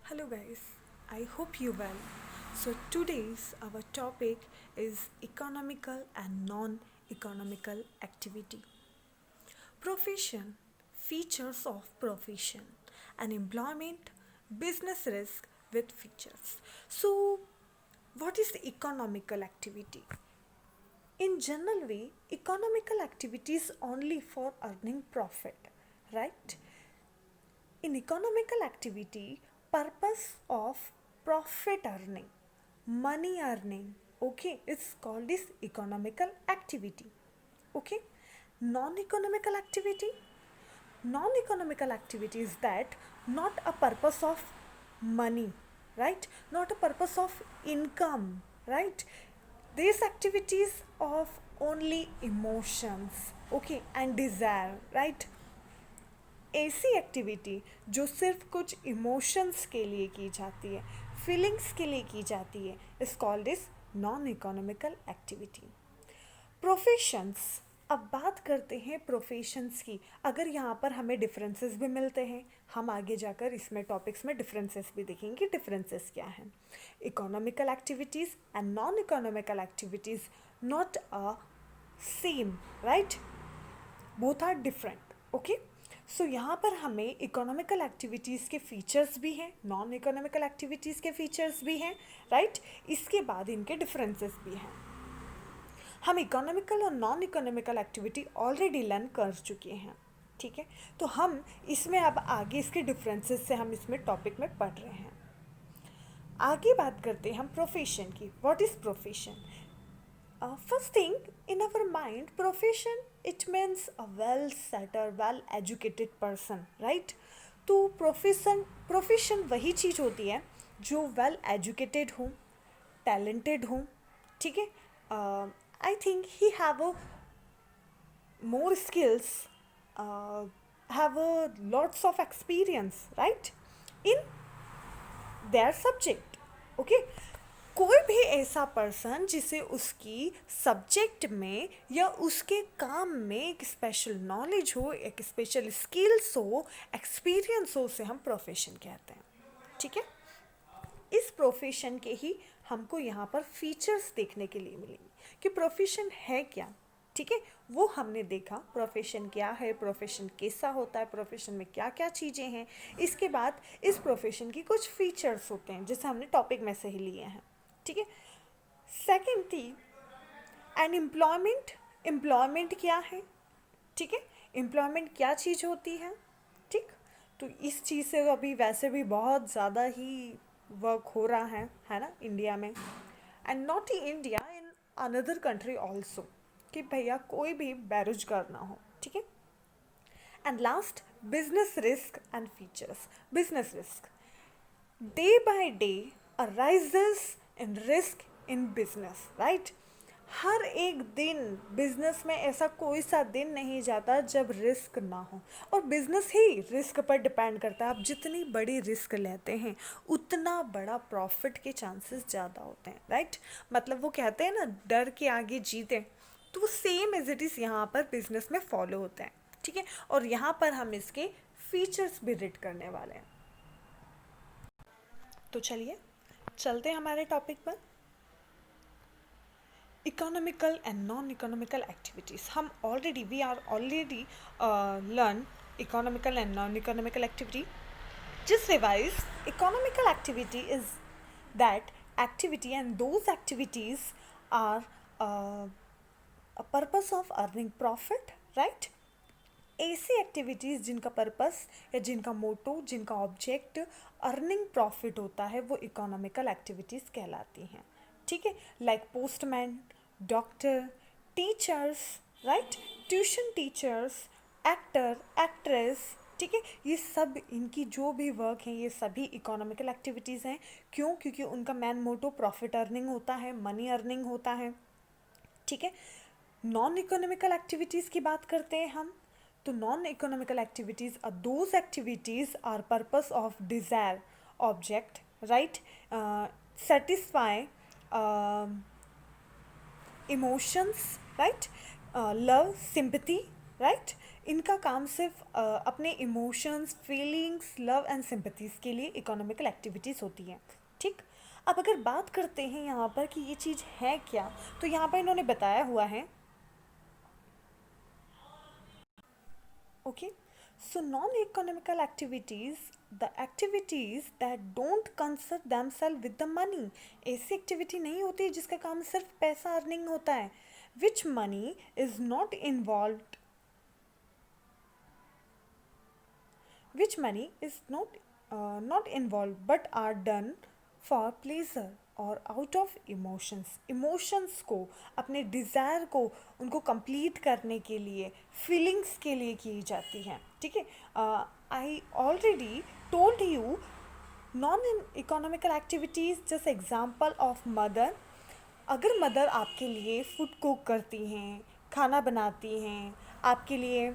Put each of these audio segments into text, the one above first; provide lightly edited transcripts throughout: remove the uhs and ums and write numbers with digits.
Hello guys, I hope you well. So today's our topic is economical and non-economical activity. Profession, features of profession, and employment, business risk with features. So what is the economical activity? In general way, economical activity is only for earning profit, right? In economical activity, purpose of profit earning, money earning, okay, it's called this economical activity. Okay, non-economical activity. Non-economical activity is that not a purpose of money, right? Not a purpose of income, right? These activities of only emotions, okay, and desire, right? ऐसी activity जो सिर्फ कुछ emotions के लिए की जाती है, feelings के लिए की जाती है, is called is non economical activity. Professions. अब बात करते हैं प्रोफेशंस की. अगर यहाँ पर हमें डिफरेंसेस भी मिलते हैं, हम आगे जाकर इसमें टॉपिक्स में डिफरेंसेस भी देखेंगे. डिफरेंसेस क्या हैं? Economical activities and non economical activities not a same, right? Both are different. Okay, so यहाँ पर हमें इकोनॉमिकल एक्टिविटीज़ के फीचर्स भी हैं, नॉन इकोनॉमिकल एक्टिविटीज़ के फीचर्स भी हैं, राइट? इसके बाद इनके डिफरेंसेस भी हैं. हम इकोनॉमिकल और non economical activity already learn कर चुके हैं, ठीक है? तो हम इसमें अब आगे इसके डिफरेंसेस से हम इसमें टॉपिक में पढ़ रहे हैं. आगे बात करते हैं हम प्रोफेशन की. What is profession? First thing in our mind, profession it means a well set or well educated person, right? तो प्रोफेशन वही चीज़ होती है जो वेल एजुकेटेड हो, टैलेंटेड हो, ठीक है? I think he have a more skills, have a lots of experience, right, in their subject. Okay, कोई भी ऐसा पर्सन जिसे उसकी सब्जेक्ट में या उसके काम में एक स्पेशल नॉलेज हो, एक स्पेशल स्किल्स हो, एक्सपीरियंस हो, उसे हम प्रोफेशन कहते हैं. ठीक है? इस प्रोफेशन के ही हमको यहाँ पर फीचर्स देखने के लिए मिलेंगे कि प्रोफेशन है क्या. ठीक है, वो हमने देखा प्रोफेशन क्या है, प्रोफेशन कैसा होता है, प्रोफेशन में क्या क्या चीज़ें हैं. इसके बाद इस प्रोफेशन की कुछ फीचर्स होते हैं जैसे हमने टॉपिक में से ही लिए हैं. ठीक है. सेकेंड थी एंड एम्प्लॉयमेंट क्या है. ठीक है, एम्प्लॉयमेंट क्या चीज़ होती है. ठीक, तो इस चीज़ से अभी वैसे भी बहुत ज़्यादा ही वर्क हो रहा है ना, इंडिया में, and not in India, in another country also, कि भैया कोई भी बेरोजगार ना हो. ठीक है. And last, business risk and features. Business risk, day by day arises in risk in business, right? हर एक दिन बिजनेस में ऐसा कोई सा दिन नहीं जाता जब रिस्क ना हो, और बिजनेस ही रिस्क पर डिपेंड करता है. आप जितनी बड़ी रिस्क लेते हैं उतना बड़ा प्रॉफिट के चांसेस ज़्यादा होते हैं, राइट? मतलब वो कहते हैं ना, डर के आगे जीते, तो वो सेम एज इट इज़ यहाँ पर बिजनेस में फॉलो होता है. ठीक है, और यहाँ पर हम इसके फीचर्स भी रीड करने वाले हैं. तो चलिए चलते हैं हमारे टॉपिक पर. Economical and non economical activities. हम already we are already learn economical and non economical activity. Just revise. Economical activity is that activity, and those activities are a purpose of earning profit, right? ऐसी activities जिनका purpose या जिनका मोटो, जिनका object earning profit होता है, वो economical activities कहलाती हैं. ठीक है, like postman, doctor, teachers, right, tuition teachers, actor, actress. ठीक है, ये सब इनकी जो भी वर्क हैं ये सभी इकोनॉमिकल एक्टिविटीज़ हैं. क्यों? क्योंकि उनका मैन मोटो प्रॉफिट अर्निंग होता है, मनी अर्निंग होता है. ठीक है. नॉन इकोनॉमिकल एक्टिविटीज़ की बात करते हैं हम, तो non economical activities are those activities are purpose of desire object, right, satisfy emotions, right, love, sympathy, right, इनका काम सिर्फ अपने इमोशंस, फीलिंग्स, लव एंड सिंपथीज़ के लिए इकोनॉमिकल एक्टिविटीज़ होती हैं। ठीक। अब अगर बात करते हैं यहाँ पर कि ये चीज़ है क्या, तो यहाँ पर इन्होंने बताया हुआ है। Okay, so non-economical activities, the activities that don't concern themselves with the money, ऐसी एक्टिविटी नहीं होती जिसका काम सिर्फ पैसा अर्निंग होता है, which money is not involved, which money is not involved but are done for pleasure और आउट ऑफ इमोशंस को, अपने डिज़ायर को, उनको कंप्लीट करने के लिए, फीलिंग्स के लिए की जाती हैं। ठीक है। I already told you non economical activities just example of mother. अगर मदर आपके लिए फूड कुक करती हैं, खाना बनाती हैं, आपके लिए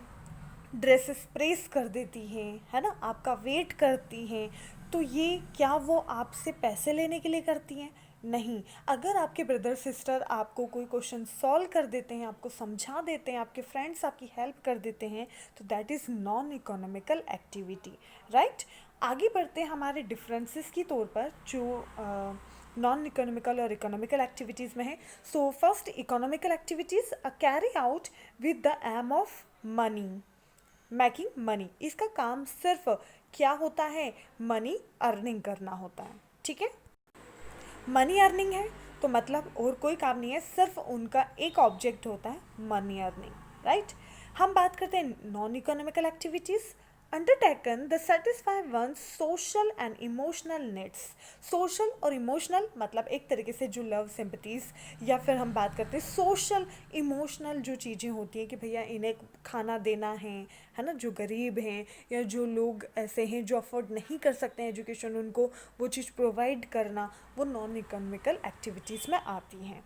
ड्रेसेस प्रेस कर देती हैं, है ना, आपका वेट करती हैं, तो ये क्या वो आपसे पैसे लेने के लिए करती हैं? नहीं। अगर आपके ब्रदर सिस्टर आपको कोई क्वेश्चन सॉल्व कर देते हैं, आपको समझा देते हैं, आपके फ्रेंड्स आपकी हेल्प कर देते हैं, तो that is non economical activity, right. आगे बढ़ते हैं हमारे डिफरेंसेस की तौर पर जो नॉन इकोनॉमिकल और इकोनॉमिकल एक्टिविटीज़ में है। So first, economical activities carry out with the aim of money, making money. इसका काम सिर्फ क्या होता है? मनी अर्निंग करना होता है। ठीक है। मनी अर्निंग है तो मतलब और कोई काम नहीं है, सिर्फ उनका एक ऑब्जेक्ट होता है मनी अर्निंग, राइट। हम बात करते हैं non economical activities undertaken the satisfy one social and emotional needs. Social और इमोशनल मतलब एक तरीके से जो लव सिंपथीज़, या फिर हम बात करते हैं सोशल इमोशनल जो चीज़ें होती हैं कि भैया इन्हें खाना देना है ना, जो गरीब हैं या जो लोग ऐसे हैं जो अफोर्ड नहीं कर सकते हैं एजुकेशन, उनको वो चीज़ प्रोवाइड करना, वो नॉन इकोनॉमिकल एक्टिविटीज़ में आती हैं।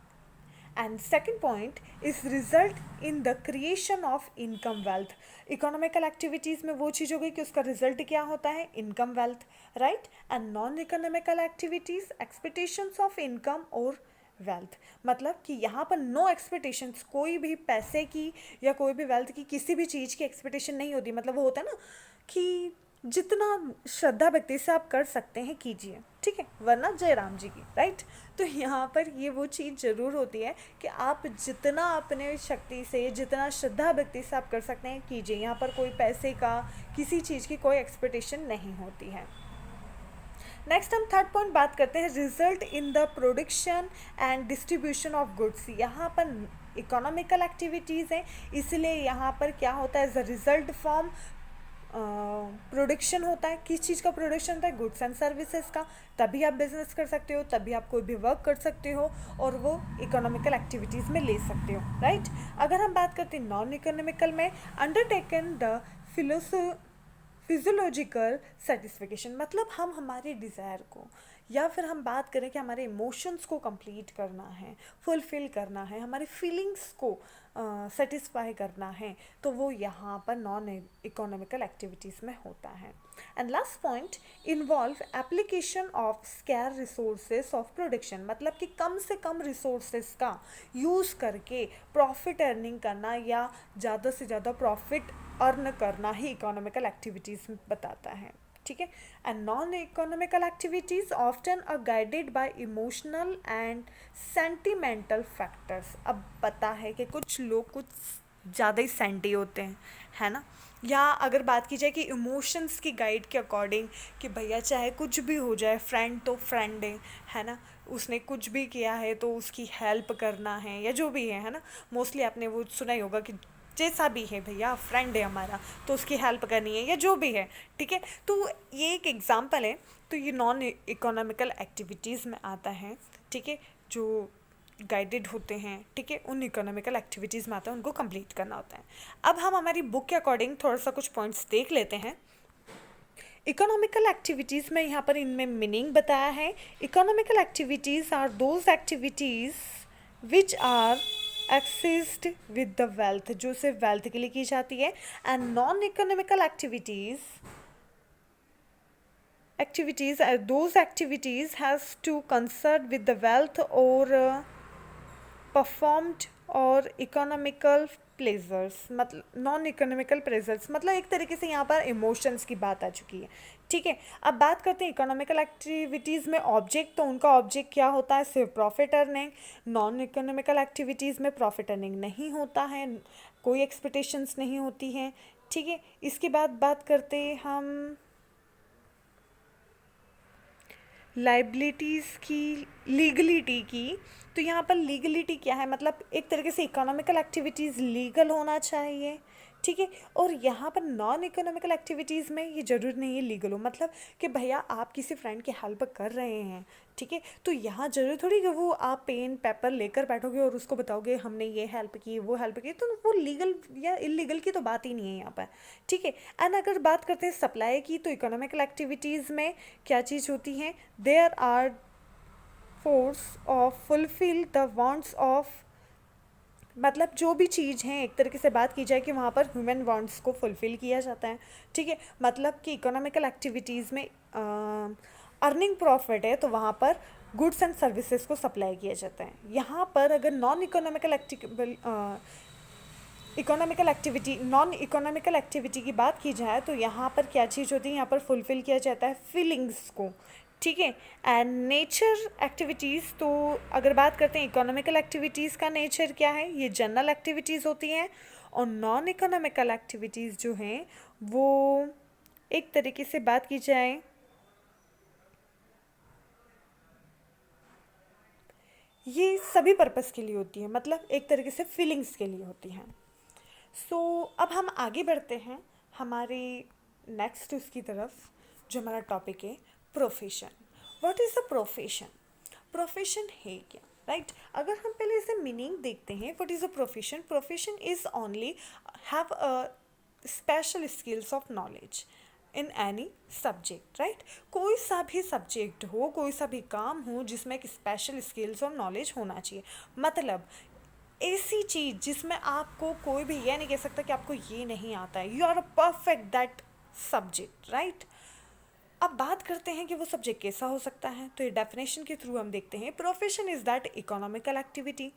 And second point is result in the creation of income wealth. Economical activities में वो चीज़ हो गई कि उसका रिजल्ट क्या होता है? Income wealth, right. And non economical activities expectations of income और वेल्थ, मतलब कि यहाँ पर नो एक्सपेक्टेशंस, कोई भी पैसे की या कोई भी वेल्थ की किसी भी चीज़ की एक्सपेक्टेशन नहीं होती। मतलब वो होता है ना कि जितना श्रद्धा भक्ति से आप कर सकते हैं कीजिए, ठीक है, वरना जय राम जी की, राइट। तो यहाँ पर ये वो चीज़ ज़रूर होती है कि आप जितना अपने शक्ति से, जितना श्रद्धा भक्ति से आप कर सकते हैं कीजिए। यहाँ पर कोई पैसे का, किसी चीज़ की कोई एक्सपेक्टेशन नहीं होती है। नेक्स्ट हम थर्ड पॉइंट बात करते हैं, result in the production and distribution of goods. यहाँ पर इकोनॉमिकल एक्टिविटीज़ हैं, इसलिए यहाँ पर क्या होता है? As a result form production होता है। किस चीज़ का प्रोडक्शन होता है? गुड्स एंड सर्विसेज का। तभी आप बिजनेस कर सकते हो, तभी आप कोई भी वर्क कर सकते हो और वो इकोनॉमिकल एक्टिविटीज़ में ले सकते हो, राइट। अगर हम बात करते हैं नॉन इकोनॉमिकल में, अंडरटेकन द फिजियोलॉजिकल सेटिस्फिकेशन, मतलब हम हमारे डिज़ायर को, या फिर हम बात करें कि हमारे इमोशंस को कंप्लीट करना है, फुलफ़िल करना है, हमारी फीलिंग्स को सेटिस्फाई करना है, तो वो यहाँ पर नॉन इकोनॉमिकल एक्टिविटीज़ में होता है। And last point, involve application of square resources of production, मतलब कि कम से कम रिसोर्सेज का यूज़ करके प्रॉफिट अर्निंग करना या ज़्यादा से ज़्यादा प्रॉफिट अर्न करना ही इकोनॉमिकल एक्टिविटीज़ बताता है, ठीक है। And non economical activities often are guided by emotional and sentimental factors. अब पता है कि कुछ लोग कुछ ज़्यादा ही सेंटी होते हैं, है ना, या अगर बात की जाए कि इमोशंस की गाइड के अकॉर्डिंग कि भैया चाहे कुछ भी हो जाए, फ्रेंड तो फ्रेंड है ना, उसने कुछ भी किया है तो उसकी हेल्प करना है या जो भी है ना। मोस्टली आपने वो सुना ही होगा कि जैसा भी है भैया फ्रेंड है हमारा तो उसकी हेल्प करनी है या जो भी है, ठीक है। तो ये एक एग्जांपल है, तो ये नॉन इकोनॉमिकल एक्टिविटीज़ में आता है, ठीक है, जो गाइडेड होते हैं, ठीक है, उन इकोनॉमिकल एक्टिविटीज़ में आता है, उनको कंप्लीट करना होता है। अब हम हमारी बुक के अकॉर्डिंग थोड़ा सा कुछ पॉइंट्स देख लेते हैं। इकोनॉमिकल एक्टिविटीज़ में यहाँ पर इनमें मीनिंग बताया है। Economical activities are those activities which are exist with the wealth, जो सिर्फ वेल्थ के लिए की जाती है। And non economical activities those activities has to concern with the wealth or performed or economical pleasures, मतलब नॉन इकोनॉमिकल प्लेजर्स, मतलब एक तरीके से यहाँ पर इमोशंस की बात आ चुकी है, ठीक है। अब बात करते हैं इकोनॉमिकल एक्टिविटीज़ में ऑब्जेक्ट, तो उनका ऑब्जेक्ट क्या होता है, सिर्फ profit earning. Non economical activities में प्रॉफिट अर्निंग नहीं होता है, कोई एक्सपेक्टेशंस नहीं होती हैं, ठीक है। इसके बाद बात करते हैं हम लाइबिलिटीज़ की, लीगलिटी की। तो यहाँ पर लीगलिटी क्या है, मतलब एक तरीके से इकोनॉमिकल एक्टिविटीज़ लीगल होना चाहिए, ठीक है। और यहाँ पर नॉन इकोनॉमिकल एक्टिविटीज़ में ये ज़रूर नहीं है लीगल हो, मतलब कि भैया आप किसी फ्रेंड की हेल्प कर रहे हैं, ठीक है, तो यहाँ ज़रूर थोड़ी कि वो आप पेन पेपर लेकर बैठोगे और उसको बताओगे हमने ये हेल्प की वो हेल्प की, तो वो लीगल या इलीगल की तो बात ही नहीं है यहाँ पर, ठीक है। एंड अगर बात करते हैं सप्लाई की, तो इकोनॉमिकल एक्टिविटीज़ में क्या चीज़ होती हैं, there are force of fulfil the wants of, मतलब जो भी चीज़ हैं एक तरीके से बात की जाए कि वहाँ पर ह्यूमन वांट्स को फुलफ़िल किया जाता है, ठीक है। मतलब कि इकोनॉमिकल एक्टिविटीज़ में अर्निंग प्रॉफिट है तो वहाँ पर गुड्स एंड सर्विसेज को सप्लाई किया जाता है। यहाँ पर अगर नॉन इकोनॉमिकल एक्टिविटी की बात की जाए तो यहाँ पर क्या चीज़ होती है, यहाँ पर फुलफ़िल किया जाता है फीलिंग्स को, ठीक है। एंड नेचर एक्टिविटीज़, तो अगर बात करते हैं इकोनॉमिकल एक्टिविटीज़ का नेचर क्या है, ये जनरल एक्टिविटीज़ होती हैं, और नॉन इकोनॉमिकल एक्टिविटीज़ जो हैं वो एक तरीके से बात की जाए ये सभी पर्पस के लिए होती है, मतलब एक तरीके से फीलिंग्स के लिए होती हैं। सो अब हम आगे बढ़ते हैं हमारे नेक्स्ट उसकी तरफ, जो हमारा टॉपिक है profession. What is the profession, profession है क्या, राइट। अगर हम पहले इसे मीनिंग देखते हैं, what is a profession, profession is only have a special skills of knowledge in any subject, right. कोई सा भी सब्जेक्ट हो, कोई सा भी काम हो जिसमें एक स्पेशल स्किल्स और नॉलेज होना चाहिए, मतलब ऐसी चीज़ जिसमें आपको कोई भी ये नहीं कह सकता कि आपको ये नहीं आता है, you are a perfect that subject, right. अब बात करते हैं कि वो सब्जेक्ट कैसा हो सकता है, तो ये डेफिनेशन के थ्रू हम देखते हैं, profession is that economical activity,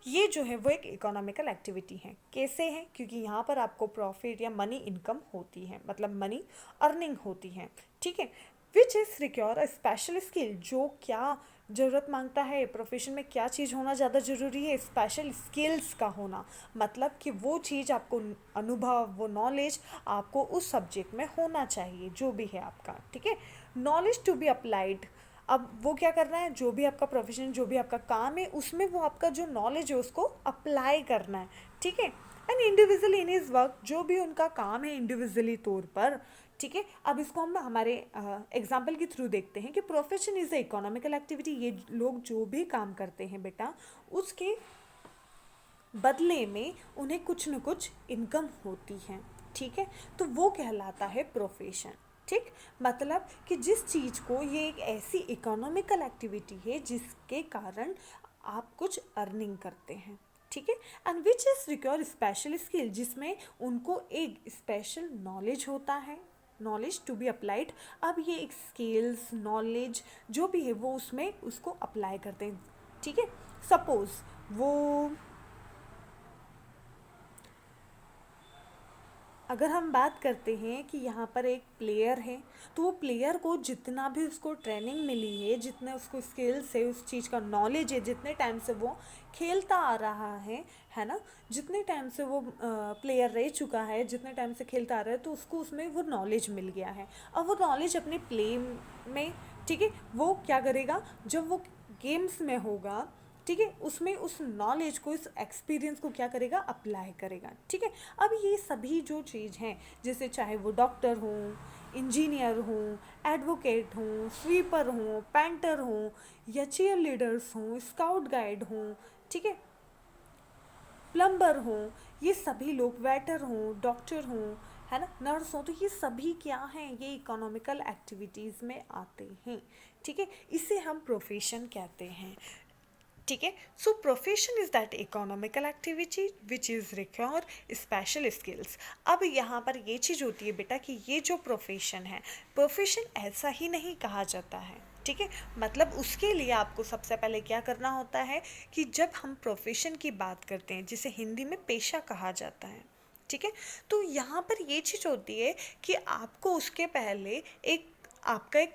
ये जो है वो एक इकोनॉमिकल एक्टिविटी है। कैसे है, क्योंकि यहाँ पर आपको प्रॉफिट या मनी इनकम होती है, मतलब मनी अर्निंग होती है, ठीक है। Which is require a special skill, जो क्या ज़रूरत मांगता है प्रोफेशन में, क्या चीज़ होना ज़्यादा ज़रूरी है, स्पेशल स्किल्स का होना, मतलब कि वो चीज़ आपको अनुभव, वो नॉलेज आपको उस सब्जेक्ट में होना चाहिए जो भी है आपका, ठीक है। नॉलेज टू बी अप्लाइड, अब वो क्या करना है, जो भी आपका प्रोफेशन, जो भी आपका काम है, उसमें वो आपका जो नॉलेज है उसको अप्लाई करना है, ठीक है। And individual in his work, जो भी उनका काम है इंडिविजुअली तौर पर, ठीक है। अब इसको हम हमारे एग्जाम्पल के थ्रू देखते हैं कि profession is a economical activity, ये लोग जो भी काम करते हैं बेटा, उसके बदले में उन्हें कुछ न कुछ इनकम होती है, ठीक है, तो वो कहलाता है प्रोफेशन, ठीक। मतलब कि जिस चीज़ को, ये एक ऐसी इकोनॉमिकल एक्टिविटी है जिसके कारण आप कुछ अर्निंग करते हैं, ठीक है। And which is require special skill, जिसमें उनको एक स्पेशल नॉलेज होता है, नॉलेज टू बी अप्लाइड। अब ये एक स्किल्स, नॉलेज जो भी है वो उसमें उसको अप्लाई करते हैं, ठीक है। सपोज वो, अगर हम बात करते हैं कि यहाँ पर एक प्लेयर है, तो वो प्लेयर को जितना भी उसको ट्रेनिंग मिली है, जितने उसको स्किल्स है, उस चीज़ का नॉलेज है, जितने टाइम से वो खेलता आ रहा है ना, जितने टाइम से वो प्लेयर रह चुका है, जितने टाइम से खेलता आ रहा है, तो उसको उसमें वो नॉलेज मिल गया है। अब वो नॉलेज अपने प्ले में, ठीक है, वो क्या करेगा, जब वो गेम्स में होगा, ठीक है, उसमें उस नॉलेज को, इस एक्सपीरियंस को क्या करेगा, अप्लाई करेगा, ठीक है। अब ये सभी जो चीज़ हैं, जैसे चाहे वो डॉक्टर हों, इंजीनियर हों, एडवोकेट हों, स्वीपर हों, पेंटर हों, या चीयर लीडर्स हों, स्काउट गाइड हों, ठीक है, प्लम्बर हों, ये सभी लोग, वेटर हों, डॉक्टर हों, है ना, नर्स हों, तो ये सभी क्या हैं, ये इकोनॉमिकल एक्टिविटीज़ में आते हैं, ठीक है। इसे हम प्रोफेशन कहते हैं, ठीक है। So profession is that economical activity which is require special skills. अब यहाँ पर ये चीज़ होती है बेटा कि ये जो प्रोफेशन है, प्रोफेशन ऐसा ही नहीं कहा जाता है, ठीक है। मतलब उसके लिए आपको सबसे पहले क्या करना होता है कि जब हम प्रोफेशन की बात करते हैं, जिसे हिंदी में पेशा कहा जाता है, ठीक है, तो यहाँ पर ये चीज़ होती है कि आपको उसके पहले एक आपका एक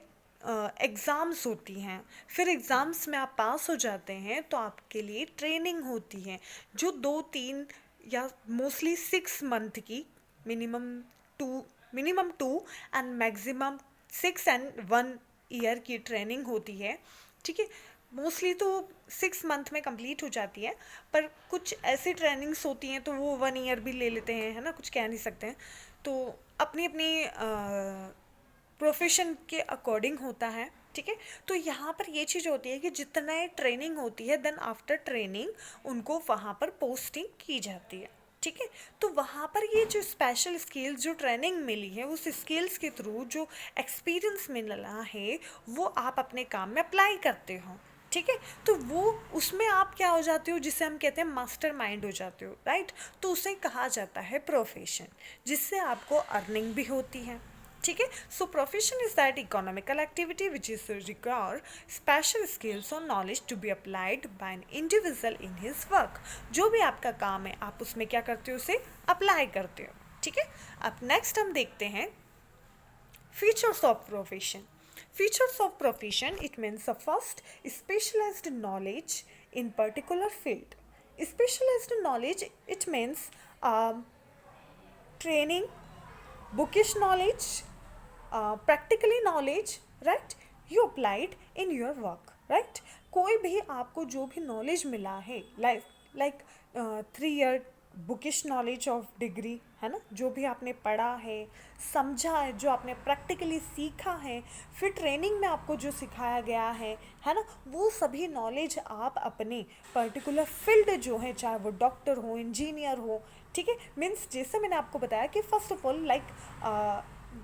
एग्ज़ाम्स होती हैं, फिर एग्ज़ाम्स में आप पास हो जाते हैं तो आपके लिए ट्रेनिंग होती है, जो 2-3 या मोस्टली 6 मंथ की, minimum two minimum 2 and maximum 6 and 1 year की ट्रेनिंग होती है, ठीक है। मोस्टली तो 6 मंथ में कंप्लीट हो जाती है, पर कुछ ऐसी ट्रेनिंग्स होती हैं तो वो 1 ईयर भी ले लेते हैं, है ना, कुछ कह नहीं सकते हैं। तो अपनी अपनी प्रोफेशन के अकॉर्डिंग होता है, ठीक है। तो यहाँ पर ये चीज़ होती है कि जितना ट्रेनिंग होती है, देन आफ्टर ट्रेनिंग उनको वहाँ पर पोस्टिंग की जाती है, ठीक है। तो वहाँ पर ये जो स्पेशल स्किल्स, जो ट्रेनिंग मिली है, उस स्किल्स के थ्रू जो एक्सपीरियंस मिला है वो आप अपने काम में अप्लाई करते हो, ठीक है। तो वो उसमें आप क्या हो जाते हो, जिसे हम कहते हैं मास्टर माइंड हो जाते हो, राइट। तो उसे कहा जाता है प्रोफेशन, जिससे आपको अर्निंग भी होती है, ठीक है। So profession is that economical activity which is require special skills और knowledge to be applied by an individual in his work. जो भी आपका काम है आप उसमें क्या करते हो, उसे अप्लाई करते हो, ठीक है। अब नेक्स्ट हम देखते हैं features of profession. Features of profession, it means the first, specialized knowledge in particular field. Specialized knowledge, it means training, bookish knowledge, practically knowledge, right? You applied in your work, right? कोई भी आपको जो भी knowledge मिला है, like 3 year bookish knowledge of degree, है ना, जो भी आपने पढ़ा है, समझा है, जो आपने प्रैक्टिकली सीखा है, फिर ट्रेनिंग में आपको जो सिखाया गया है ना, वो सभी नॉलेज आप अपने पर्टिकुलर फील्ड जो है, चाहे वो डॉक्टर हो, इंजीनियर हो, ठीक है। मीन्स जैसे मैंने आपको बताया कि first of all like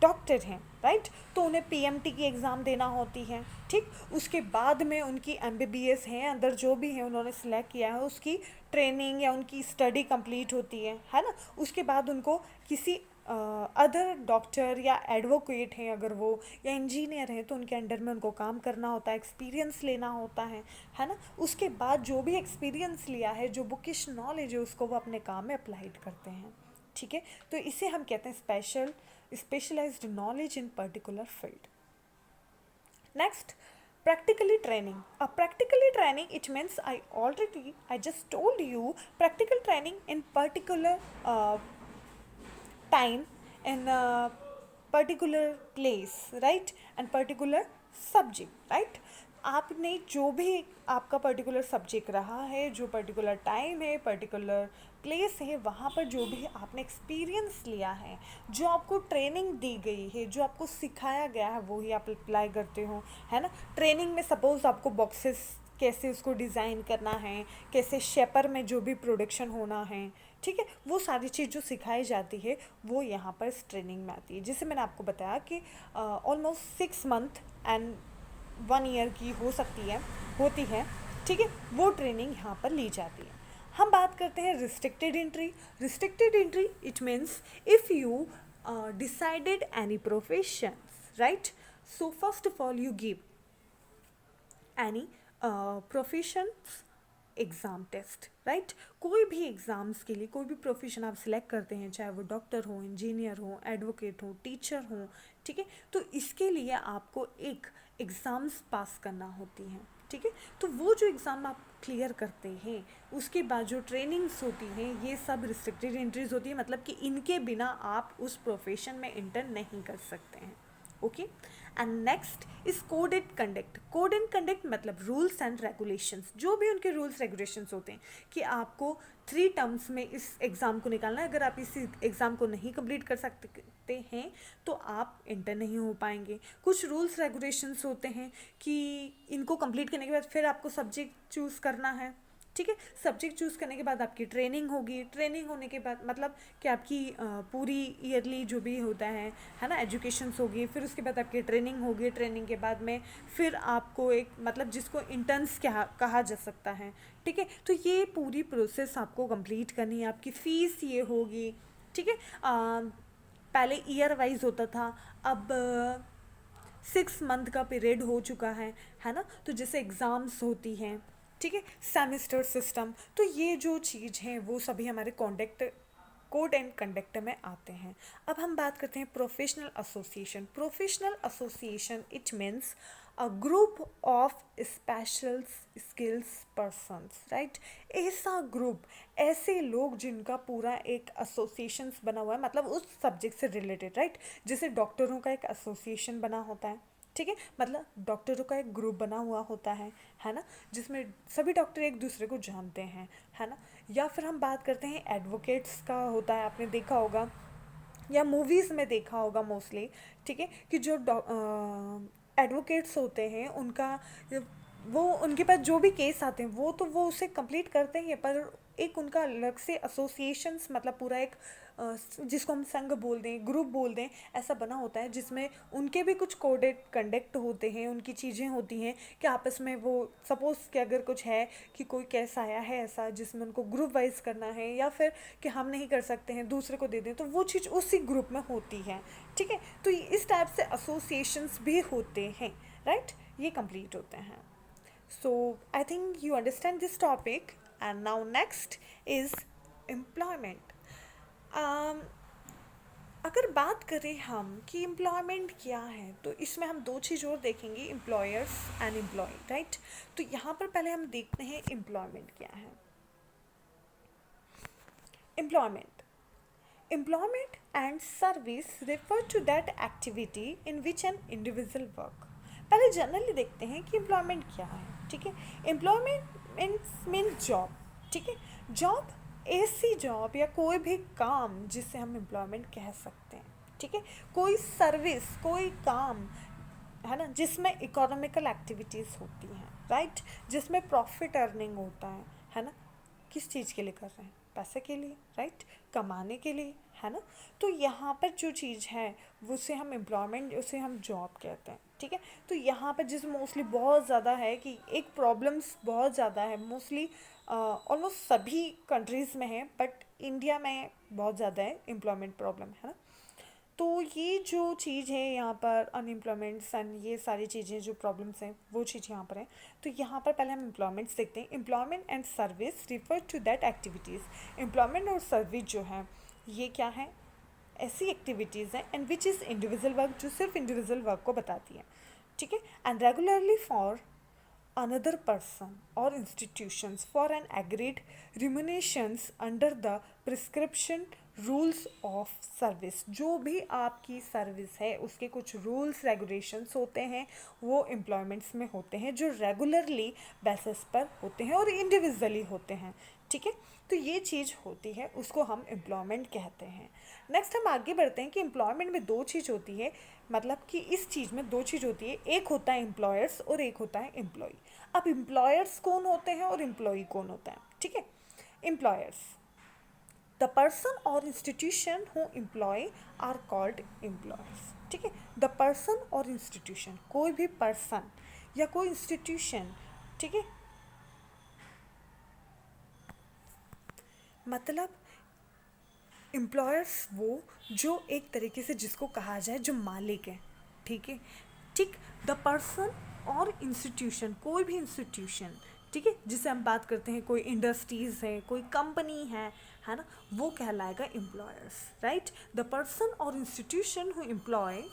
doctor हैं, राइट, तो उन्हें पीएमटी की एग्ज़ाम देना होती है, ठीक। उसके बाद में उनकी एमबीबीएस हैं, अंदर जो भी है उन्होंने सिलेक्ट किया है, उसकी ट्रेनिंग या उनकी स्टडी कंप्लीट होती है ना। उसके बाद उनको किसी अदर डॉक्टर या एडवोकेट हैं अगर वो, या इंजीनियर हैं, तो उनके अंडर में उनको काम करना होता है, एक्सपीरियंस लेना होता है ना। उसके बाद जो भी एक्सपीरियंस लिया है, जो बुकिश नॉलेज है, उसको वो अपने काम में अप्लाइड करते हैं, ठीक है। तो इसे हम कहते हैं specialized knowledge in particular field. Next, practically training. Practically training, it means I just told you practical training in particular time, in a particular place, right, and particular subject, right. आपने जो भी आपका पर्टिकुलर सब्जेक्ट रहा है, जो particular time है, particular place है, वहाँ पर जो भी आपने एक्सपीरियंस लिया है, जो आपको ट्रेनिंग दी गई है, जो आपको सिखाया गया है, वो ही आप अप्लाई करते हो, है ना। ट्रेनिंग में सपोज़ आपको बॉक्सेस कैसे उसको डिज़ाइन करना है, कैसे शेपर में जो भी प्रोडक्शन होना है, ठीक है, वो सारी चीज़ जो सिखाई जाती है वो यहाँ पर इस ट्रेनिंग में आती है, जिसे मैंने आपको बताया कि ऑलमोस्ट 6 मंथ एंड 1 ईयर की हो सकती है, होती है, ठीक है। वो ट्रेनिंग यहाँ पर ली जाती है। हम बात करते हैं restricted entry. Restricted entry, it means if you decided any profession, right, so first of all you give any profession exam test, right. कोई भी एग्ज़ाम्स के लिए कोई भी प्रोफेशन आप सिलेक्ट करते हैं, चाहे वो डॉक्टर हो, इंजीनियर हो, एडवोकेट हो, टीचर हो, ठीक है, तो इसके लिए आपको एक एग्ज़ाम्स पास करना होती हैं, ठीक है। तो वो जो एग्ज़ाम आप क्लियर करते हैं, उसके बाद जो ट्रेनिंग्स होती हैं, ये सब रिस्ट्रिक्टेड एंट्रीज होती है, मतलब कि इनके बिना आप उस प्रोफेशन में इंटर नहीं कर सकते हैं, okay. And next is code and conduct. Code and conduct मतलब रूल्स एंड रेगुलेशंस, जो भी उनके रूल्स रेगुलेशंस होते हैं कि आपको 3 टर्म्स में इस एग्ज़ाम को निकालना है, अगर आप इस एग्ज़ाम को नहीं कंप्लीट कर सकते हैं तो आप इंटर नहीं हो पाएंगे। कुछ रूल्स रेगुलेशंस होते हैं कि इनको कंप्लीट करने के बाद फिर आपको सब्जेक्ट चूज़ करना है, ठीक है। सब्जेक्ट चूज़ करने के बाद आपकी ट्रेनिंग होगी, ट्रेनिंग होने के बाद मतलब कि आपकी पूरी ईयरली जो भी होता है ना, एजुकेशंस होगी, फिर उसके बाद आपकी ट्रेनिंग होगी, ट्रेनिंग के बाद में फिर आपको एक मतलब जिसको इंटर्न्स कहा जा सकता है, ठीक है। तो ये पूरी प्रोसेस आपको कंप्लीट करनी है, आपकी फ़ीस ये होगी, ठीक है। पहले ईयर वाइज होता था, अब 6 मंथ का पीरियड हो चुका है ना, तो जैसे एग्ज़ाम्स होती हैं, ठीक है, सेमेस्टर सिस्टम, तो ये जो चीज़ है वो सभी हमारे कॉन्डक्ट कोड एंड कंडक्ट में आते हैं। अब हम बात करते हैं professional association. Professional association it means a group of special skills persons, right. ऐसा ग्रुप, ऐसे लोग जिनका पूरा एक एसोसिएशंस बना हुआ है, मतलब उस सब्जेक्ट से रिलेटेड, राइट। जैसे डॉक्टरों का एक एसोसिएशन बना होता है, ठीक है, मतलब डॉक्टरों का एक ग्रुप बना हुआ होता है ना, जिसमें सभी डॉक्टर एक दूसरे को जानते हैं, है ना। या फिर हम बात करते हैं एडवोकेट्स का होता है, आपने देखा होगा या मूवीज़ में देखा होगा मोस्टली, ठीक है, कि जो एडवोकेट्स होते हैं उनका वो उनके पास जो भी केस आते हैं वो तो वो उसे कंप्लीट करते ही हैं, पर एक उनका अलग से एसोसिएशंस, मतलब पूरा एक जिसको हम संघ बोल दें, ग्रुप बोल दें, ऐसा बना होता है जिसमें उनके भी कुछ कोडेड कंडक्ट होते हैं, उनकी चीज़ें होती हैं कि आपस में वो सपोज़ कि अगर कुछ है कि कोई केस आया है ऐसा जिसमें उनको ग्रुप वाइज करना है, या फिर कि हम नहीं कर सकते हैं दूसरे को दे दें, तो वो चीज़ उसी ग्रुप में होती है, ठीक है। तो इस टाइप से एसोसिएशंस भी होते हैं, राइट, ये कंप्लीट होते हैं। So I think you understand this topic, and now next is employment. um, अगर बात करें हम कि एम्प्लॉयमेंट क्या है, तो इसमें हम दो चीज़ और देखेंगे, एम्प्लॉयर्स एंड एम्प्लॉय, राइट। तो यहाँ पर पहले हम देखते हैं एम्प्लॉयमेंट क्या है। Employment, employment and service refer to that activity in which an individual work। पहले जनरली देखते हैं कि एम्प्लॉयमेंट क्या है, ठीक है। एम्प्लॉयमेंट मीन जॉब, ठीक है। जॉब, ऐसी जॉब या कोई भी काम जिसे हम एम्प्लॉयमेंट कह सकते हैं, ठीक है। कोई सर्विस, कोई काम, है ना, जिसमें इकोनॉमिकल एक्टिविटीज़ होती हैं, राइट, जिसमें प्रॉफिट अर्निंग होता है ना। किस चीज़ के लिए कर रहे हैं? पैसे के लिए, राइट, कमाने के लिए, है ना। तो यहाँ पर जो चीज़ है वो उसे हम एम्प्लॉयमेंट, उसे हम जॉब कहते हैं, ठीक है। तो यहाँ पर जिस मोस्टली बहुत ज़्यादा है कि एक प्रॉब्लम्स बहुत ज़्यादा है, मोस्टली ऑलमोस्ट सभी कंट्रीज़ में है, बट इंडिया में बहुत ज़्यादा है एम्प्लॉयमेंट प्रॉब्लम, है ना। तो ये जो चीज़ है यहाँ पर अनएम्प्लॉयमेंट्स एंड ये सारी चीज़ें जो प्रॉब्लम्स हैं वो चीज़ यहाँ पर है। तो यहाँ पर पहले हम एम्प्लॉयमेंट्स देखते हैं। Employment and service refer to that activities. Employment और सर्विस जो है ये क्या है, ऐसी एक्टिविटीज़ हैं and which is individual work, जो सिर्फ इंडिविजुअल वर्क को बताती है, ठीक है। And regularly for another person or institutions for an agreed remunerations under the prescription rules of service. जो भी आपकी सर्विस है उसके कुछ रूल्स रेगुलेशंस होते हैं, वो एम्प्लॉयमेंट्स में होते हैं, जो रेगुलरली बेसिस पर होते हैं और इंडिविजुअली होते हैं, ठीक है। तो ये चीज़ होती है, उसको हम एम्प्लॉयमेंट कहते हैं। नेक्स्ट हम आगे बढ़ते हैं कि एम्प्लॉयमेंट में दो चीज़ होती है, मतलब कि इस चीज़ में दो चीज़ होती है, एक होता है एम्प्लॉयर्स और एक होता है एम्प्लॉय। अब एम्प्लॉयर्स कौन होते हैं और एम्प्लॉय कौन होता है, ठीक है। एम्प्लॉयर्स, द पर्सन और institution who employ are called employers, ठीक है। द पर्सन और इंस्टीट्यूशन, कोई भी पर्सन या कोई इंस्टीट्यूशन, ठीक है, मतलब एम्प्लॉयर्स वो जो एक तरीके से जिसको कहा जाए जो मालिक है, ठीक है, ठीक। द पर्सन और इंस्टीट्यूशन, कोई भी इंस्टीट्यूशन, ठीक है, जिसे हम बात करते हैं, कोई इंडस्ट्रीज़ है, कोई कंपनी है ना, वो कहलाएगा एम्प्लॉयर्स, राइट। द पर्सन और institution who employ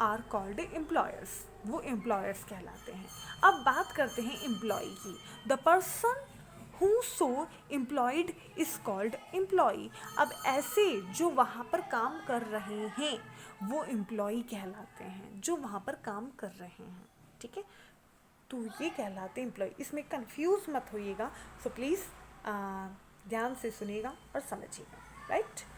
are called employers, वो एम्प्लॉयर्स कहलाते हैं। अब बात करते हैं एम्प्लॉय की। The person who so employed is called employee. अब ऐसे जो वहाँ पर काम कर रहे हैं वो एम्प्लॉय कहलाते हैं, जो वहाँ पर काम कर रहे हैं, ठीक है। तो ये कहलाते हैं एम्प्लॉय, इसमें कंफ्यूज मत होइएगा, सो प्लीज़ ध्यान से सुनिएगा और समझिएगा, राइट।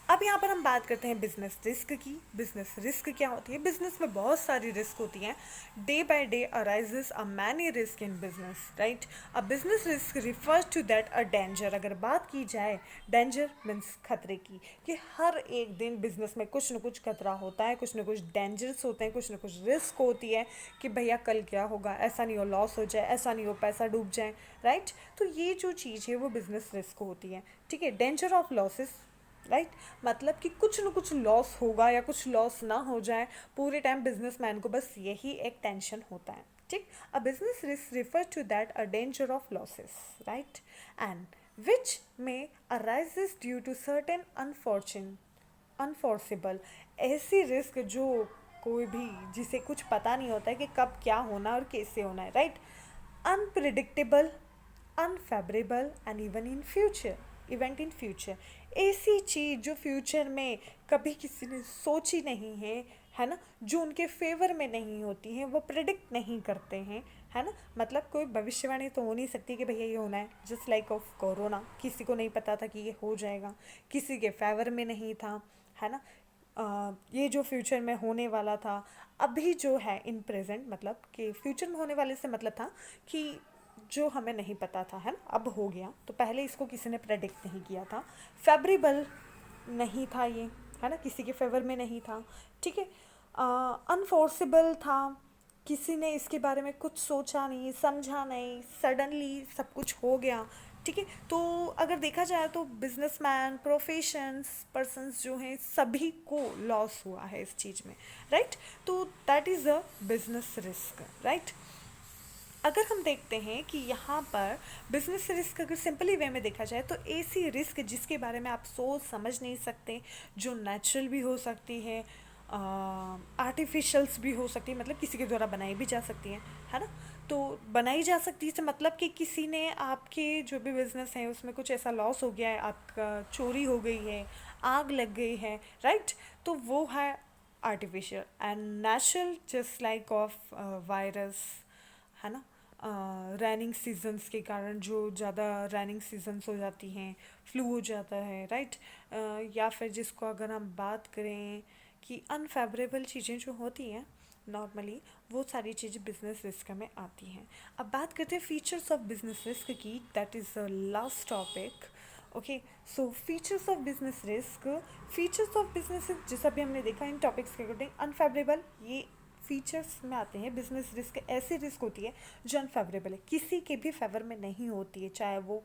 अब यहाँ पर हम बात करते हैं बिजनेस रिस्क की। बिजनेस रिस्क क्या होती है? बिजनेस में बहुत सारी रिस्क होती हैं। Day by day arises a many risk in business, right. A business risk refers to that a danger. अगर बात की जाए डेंजर मीन्स खतरे की, कि हर एक दिन बिजनेस में कुछ न कुछ खतरा होता है, कुछ न कुछ डेंजर्स होते हैं, कुछ न कुछ रिस्क होती है कि भैया कल क्या होगा, ऐसा नहीं हो लॉस हो जाए, ऐसा नहीं हो पैसा डूब जाए, राइट। तो ये जो चीज़ है वो बिजनेस रिस्क होती है, ठीक है। Danger of losses, right. मतलब कि कुछ न कुछ लॉस होगा या कुछ लॉस ना हो जाए, पूरे टाइम बिजनेसमैन को बस यही एक टेंशन होता है। ठीक। A business risk refer to that a danger of losses, right, and which may arises due to certain unforeseeable, ऐसी रिस्क जो कोई भी, जिसे कुछ पता नहीं होता है कि कब क्या होना और कैसे होना है, right, unpredictable, unfavourable and even in future, event in future, ऐसी चीज़ जो फ्यूचर में कभी किसी ने सोची नहीं है ना, जो उनके फेवर में नहीं होती हैं, वो प्रिडिक्ट नहीं करते हैं, है ना। मतलब कोई भविष्यवाणी तो हो नहीं सकती कि भैया ये होना है, जस्ट लाइक ऑफ कोरोना, किसी को नहीं पता था कि ये हो जाएगा, किसी के फेवर में नहीं था, है ना। ये जो फ्यूचर में होने वाला था, अभी जो है इन प्रेजेंट, मतलब कि फ्यूचर में होने वाले से मतलब था कि जो हमें नहीं पता था, है ना, अब हो गया, तो पहले इसको किसी ने प्रेडिक्ट नहीं किया था, फेवरेबल नहीं था ये, है ना, किसी के फेवर में नहीं था, ठीक है। अनफोर्सेबल था, किसी ने इसके बारे में कुछ सोचा नहीं, समझा नहीं, सडनली सब कुछ हो गया, ठीक है। तो अगर देखा जाए तो बिजनेसमैन, प्रोफेशंस, पर्सन्स जो हैं, सभी को लॉस हुआ है इस चीज़ में, राइट। तो that is a business risk, right. अगर हम देखते हैं कि यहाँ पर बिजनेस रिस्क अगर सिंपली वे में देखा जाए तो ऐसी रिस्क जिसके बारे में आप सोच समझ नहीं सकते, जो नेचुरल भी हो सकती है, आर्टिफिशियल्स भी हो सकती है, मतलब किसी के द्वारा बनाई भी जा सकती है ना। तो बनाई जा सकती है से मतलब कि किसी ने आपके जो भी बिज़नेस है उसमें कुछ ऐसा लॉस हो गया है, आपका चोरी हो गई है, आग लग गई है, राइट। तो वो है artificial. And natural just like of virus, है ना, रैनिंग सीजन्स के कारण जो ज़्यादा रैनिंग सीजन्स हो जाती हैं, फ्लू हो जाता है, राइट। या फिर जिसको अगर हम बात करें कि अनफेवरेबल चीज़ें जो होती हैं नॉर्मली, वो सारी चीज़ें बिजनेस रिस्क में आती हैं। अब बात करते हैं फीचर्स ऑफ बिजनेस रिस्क की, that is the last topic. Okay, so features of business risk, features of business risk जैसा भी हमने देखा इन टॉपिक्स के अकॉर्डिंग, अनफेवरेबल, ये फीचर्स में आते हैं। बिजनेस रिस्क ऐसी रिस्क होती है जो अनफेवरेबल है, किसी के भी फेवर में नहीं होती है, चाहे वो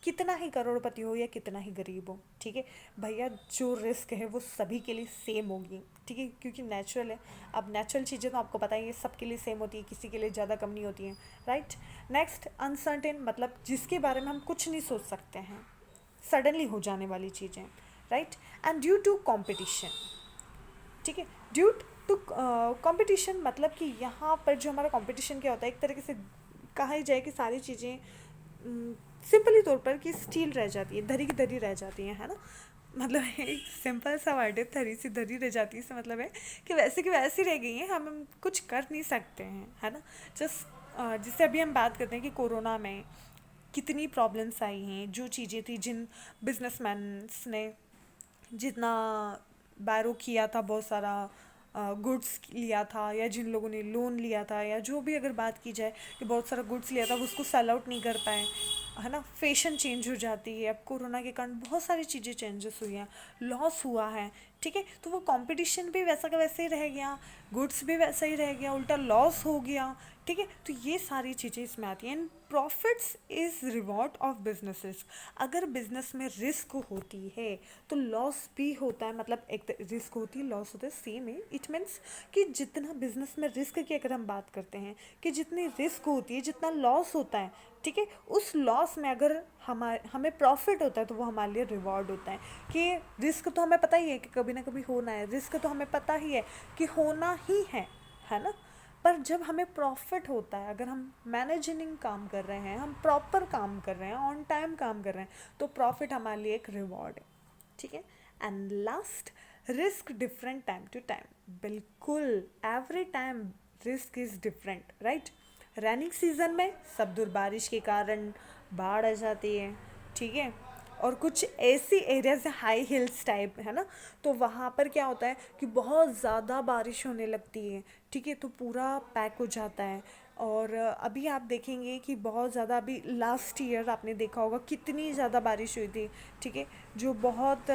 कितना ही करोड़पति हो या कितना ही गरीब हो, ठीक है भैया, जो रिस्क है वो सभी के लिए सेम होगी, ठीक है, क्योंकि नेचुरल है। अब नेचुरल चीज़ें तो आपको पता ही है सबके लिए सेम होती है, किसी के लिए ज़्यादा कम नहीं होती हैं, राइट। नेक्स्ट, अनसर्टेन, मतलब जिसके बारे में हम कुछ नहीं सोच सकते हैं, सडनली हो जाने वाली चीज़ें, right. And due to competition, ठीक है, ड्यू टू कंपटीशन, मतलब कि यहाँ पर जो हमारा कंपटीशन क्या होता है, एक तरीके से कहा ही जाए कि सारी चीज़ें सिंपली तौर पर कि स्टील रह जाती है, धरी की धरी रह जाती हैं, है ना। मतलब एक सिंपल सा वर्ड है, धरी सी धरी रह जाती है, इससे मतलब है कि वैसे की वैसी रह गई हैं, हम कुछ कर नहीं सकते हैं, है ना। जस्ट जिससे अभी हम बात करते हैं कि कोरोना में कितनी प्रॉब्लम्स आई हैं, जो चीज़ें थी, जिन बिजनेसमैन्स ने जितना बैरो किया था, बहुत सारा गुड्स लिया था, या जिन लोगों ने लोन लिया था, या जो भी अगर बात की जाए कि बहुत सारा गुड्स लिया था वो उसको सेल आउट नहीं कर पाए, है ना। फैशन चेंज हो जाती है, अब कोरोना के कारण बहुत सारी चीज़ें चेंजेस हुई हैं, लॉस हुआ है, ठीक है। तो वो कंपटीशन भी वैसा का वैसे ही रह गया, गुड्स भी वैसा ही रह गया, उल्टा लॉस हो गया, ठीक है। तो ये सारी चीज़ें इसमें आती हैं। And profits is reward of businesses, अगर बिजनेस में रिस्क होती है तो लॉस भी होता है, मतलब एक रिस्क होती है, लॉस होता है, सेम है। इट मीन्स कि जितना बिजनेस में रिस्क की अगर हम बात करते हैं कि जितनी रिस्क होती है, जितना लॉस होता है, ठीक है, उस लॉस में अगर हमें प्रॉफिट होता है तो वो हमारे लिए रिवॉर्ड होता है। कि रिस्क तो हमें पता ही है कि कभी ना कभी होना है, रिस्क तो हमें पता ही है कि होना ही है ना। पर जब हमें प्रॉफिट होता है, अगर हम मैनेजिंग काम कर रहे हैं, हम प्रॉपर काम कर रहे हैं, ऑन टाइम काम कर रहे हैं, तो प्रॉफिट हमारे लिए एक रिवॉर्ड है, ठीक है। And last, risk different time to time, बिल्कुल every time risk is different, right. Raining season में सब दूर बारिश के कारण बाढ़ आ जाती है, ठीक है। और कुछ ऐसी एरियाज हाई हिल्स टाइप, है ना, तो वहाँ पर क्या होता है कि बहुत ज़्यादा बारिश होने लगती है, ठीक है, तो पूरा पैक हो जाता है। और अभी आप देखेंगे कि बहुत ज़्यादा, अभी लास्ट ईयर आपने देखा होगा कितनी ज़्यादा बारिश हुई थी, ठीक है, जो बहुत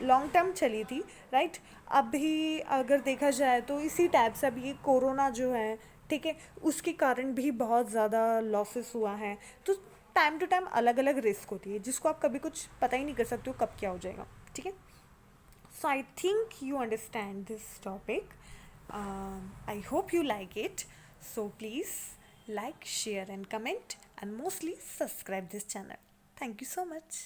लॉन्ग टर्म चली थी, राइट। अभी अगर देखा जाए तो इसी टाइप से अभी ये कोरोना जो है, ठीक है, उसके कारण भी बहुत ज़्यादा लॉसेस हुआ है। तो टाइम टू टाइम अलग अलग रिस्क होती है जिसको आप कभी कुछ पता ही नहीं कर सकते हो कब क्या हो जाएगा, ठीक है. So I think you understand this topic. I hope you like it. So please like, share, and comment, and mostly subscribe this channel. Thank you so much.